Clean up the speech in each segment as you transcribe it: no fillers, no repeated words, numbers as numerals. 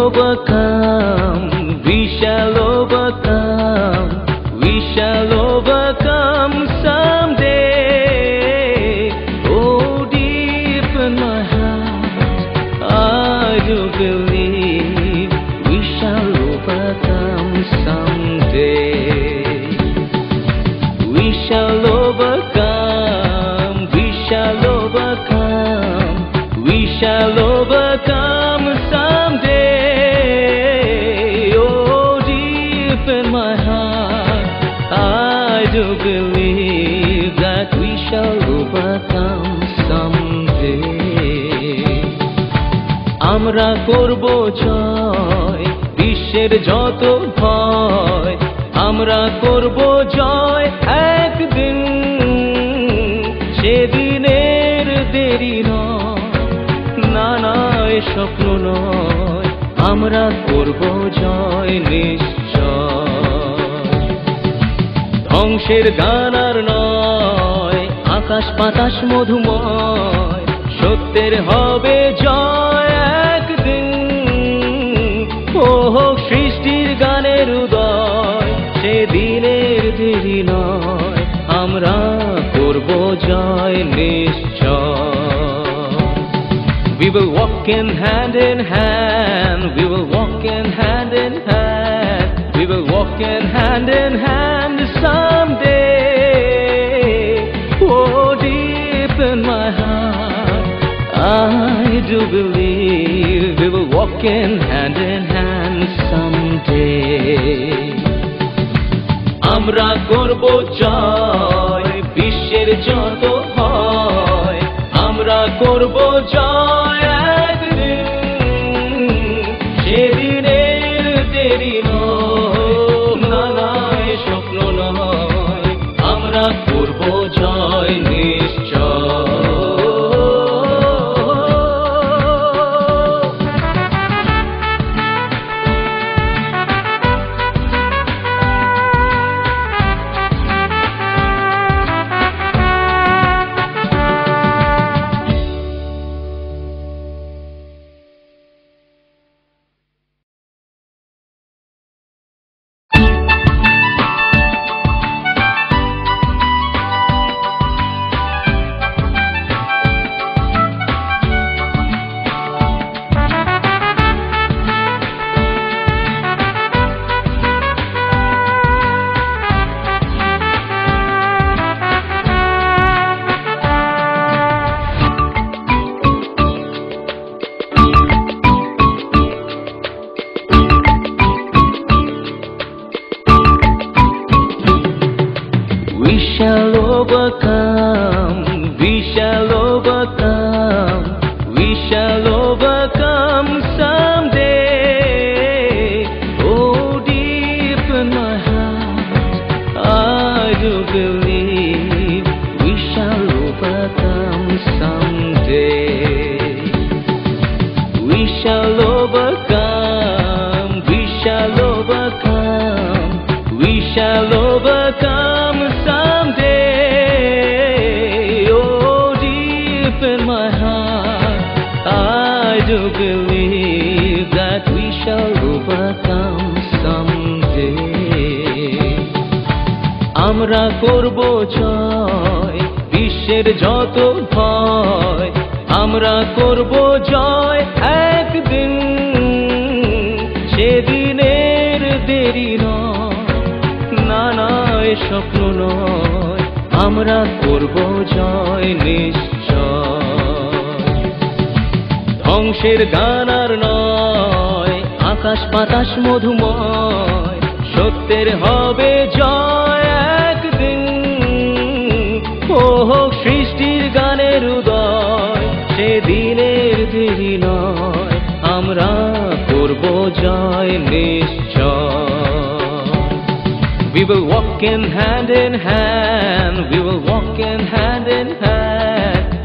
overcome, we shall overcome, we shall overcome someday. Oh, deep in my heart, I do believe we shall overcome someday. We shall overcome, we shall overcome, we shall overcome someday. Oh, deep in my heart, I do believe that we shall overcome someday. আমরা করব জয় বিশ্বের যত ভয়, আমরা করব জয় একদিন, সেদিনের দেরি নয়, না না এ স্বপ্ন নয়, আমরা করব জয় নিশ্চয়। ধ্বংসের গান আর নয়, আকাশ বাতাস মধুময়, সত্যের হবে জয় একদিন। ও হোক সৃষ্টির গানের উদয়, সেদিনের দেরি নয়, আমরা করব জয় নিশ্চয়। We will walk in hand, we will walk in hand, we will walk in hand someday. Oh, deep in my heart, I do believe we will walk in hand someday. আমরা করব জয় বিশ্বের যত হয়, আমরা করব জয় একদিন, সেদিনের দেরি নয়, না না এ স্বপ্ন নয়, আমরা করব জয় নিশ্চয়। We shall overcome, we shall overcome, we shall overcome someday. Oh, deep in my heart, I do believe we shall overcome someday. We shall overcome, we shall overcome, we shall overcome someday. Oh, deep in my heart, I do believe that we shall overcome someday. আমরা করব জয় বিশ্বের যত ভয়, আমরা করব জয় একদিন, সেদিনের দেরি নয়, না না এ স্বপ্ন নয়, আমরা করব জয় নিশ্চয়। ধ্বংসের গান আর নয়, আকাশ বাতাস মধুময়, সত্যের হবে জয় একদিন। ও হোক সৃষ্টির গানের উদয়, সেদিনের দেরি নয়, আমরা করব জয় নিশ্চয়। We will walk in hand, we will walk in hand,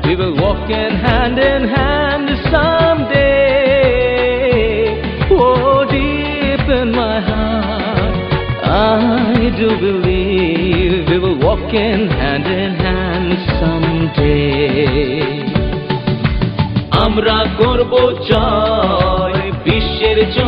we will walk in hand someday. Oh, deep in my heart, I do believe we will walk in hand someday. আমরা করব জয় বিশ্বের জয়।